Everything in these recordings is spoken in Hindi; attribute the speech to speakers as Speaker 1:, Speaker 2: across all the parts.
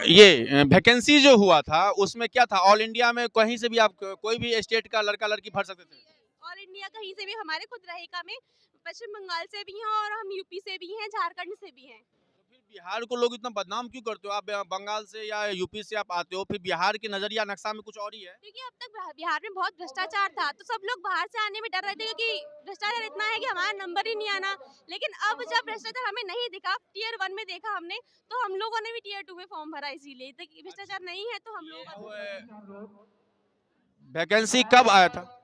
Speaker 1: ये वैकेंसी जो हुआ था उसमें क्या था, ऑल इंडिया में कहीं से भी आप कोई भी स्टेट का लड़का लड़की भर सकते थे?
Speaker 2: ऑल इंडिया कहीं से भी, हमारे खुद रहेगा में पश्चिम बंगाल से भी हैं और हम यूपी से भी हैं, झारखंड से भी हैं।
Speaker 1: तो फिर बिहार को लोग इतना बदनाम क्यों करते हो? आप बंगाल से या यूपी से आप आते हो, फिर बिहार के नजरिया नक्शा में कुछ और ही है।
Speaker 2: क्योंकि अब तक बिहार में बहुत भ्रष्टाचार था, तो सब लोग बाहर से आने में डर रहे थे क्योंकि भ्रष्टाचार इतना है कि हमारा नंबर ही नहीं आना। लेकिन अब जब भ्रष्टाचार हमें नहीं दिखा, टीयर 1 में देखा हमने, तो हम लोगों ने भी टीयर 2 में फॉर्म भरा, इसीलिए तो कि भ्रष्टाचार नहीं है तो हम
Speaker 1: ये
Speaker 2: लोगों
Speaker 1: जो
Speaker 2: का
Speaker 1: वैकेंसी कब आया था?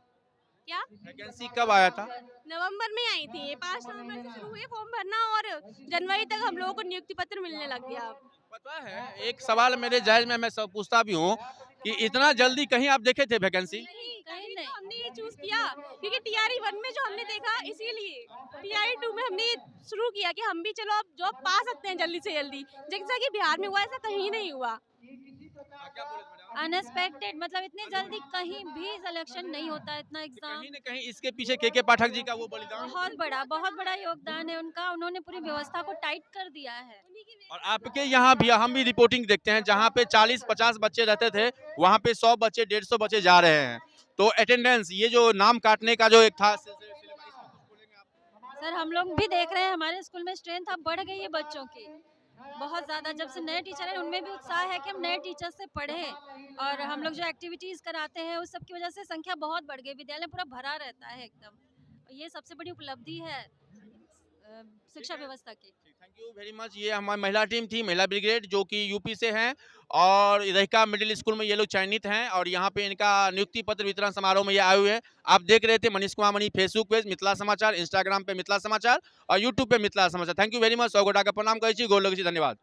Speaker 2: क्या
Speaker 1: वैकेंसी कब आया था?
Speaker 2: नवंबर में आई थी, 5 नवंबर से शुरू हुए फॉर्म भरना और जनवरी तक हम लोगों को नियुक्ति पत्र मिलने लग गया।
Speaker 1: पता है, एक सवाल मेरे जहन में मैं सब पूछता भी हूँ कि इतना जल्दी कहीं आप देखे थे वैकेंसी?
Speaker 2: नहीं, कहीं नहीं। हमने ये चूज किया क्योंकि टीआरई 1 में जो हमने देखा, इसीलिए टीआरई 2 में हमने ये शुरू किया कि हम भी चलो अब जॉब पा सकते हैं जल्दी से जल्दी, जैसा कि बिहार में हुआ ऐसा कहीं नहीं हुआ।
Speaker 1: हाँ, क्या बोले मैडम?
Speaker 3: अनएक्सपेक्टेड, मतलब इतनी जल्दी कहीं भी सिलेक्शन नहीं होता, इतना एग्जाम।
Speaker 1: कहीं न कहीं इसके पीछे के पाठक जी का वो बलिदान।
Speaker 3: बहुत बड़ा योगदान है उनका, उन्होंने पूरी व्यवस्था को टाइट कर दिया है।
Speaker 1: और आपके यहाँ भी हम भी रिपोर्टिंग देखते हैं, जहाँ पे 40-50 बच्चे रहते थे, वहाँ पे 100 बच्चे 150 बच्चे जा रहे हैं। तो अटेंडेंस, ये जो नाम काटने का जो एक था
Speaker 3: सर हम लोग भी देख रहे हैं, हमारे स्कूल में स्ट्रेंथ अब बढ़ गई है बच्चों की बहुत ज़्यादा। जब से नए टीचर हैं उनमें भी उत्साह है कि हम नए टीचर से पढ़ें, और हम लोग जो एक्टिविटीज़ कराते हैं उस सब की वजह से संख्या बहुत बढ़ गई, विद्यालय पूरा भरा रहता है एकदम। ये सबसे बड़ी उपलब्धि है शिक्षा व्यवस्था की।
Speaker 1: Thank you very much. ये हमारी महिला टीम थी, महिला ब्रिगेड, जो कि यूपी से हैं और रहिका मिडिल स्कूल में ये लोग चयनित हैं और यहाँ पे इनका नियुक्ति पत्र वितरण समारोह में ये आए हुए हैं। आप देख रहे थे मनीष कुमार मणि, फेसबुक पेज मिथिला समाचार, इंस्टाग्राम पे मिथिला समाचार और यूट्यूब पे मिथिला समाचार। Thank you very much. सौ गोटा का प्रणाम करी, गोर लगे, धन्यवाद।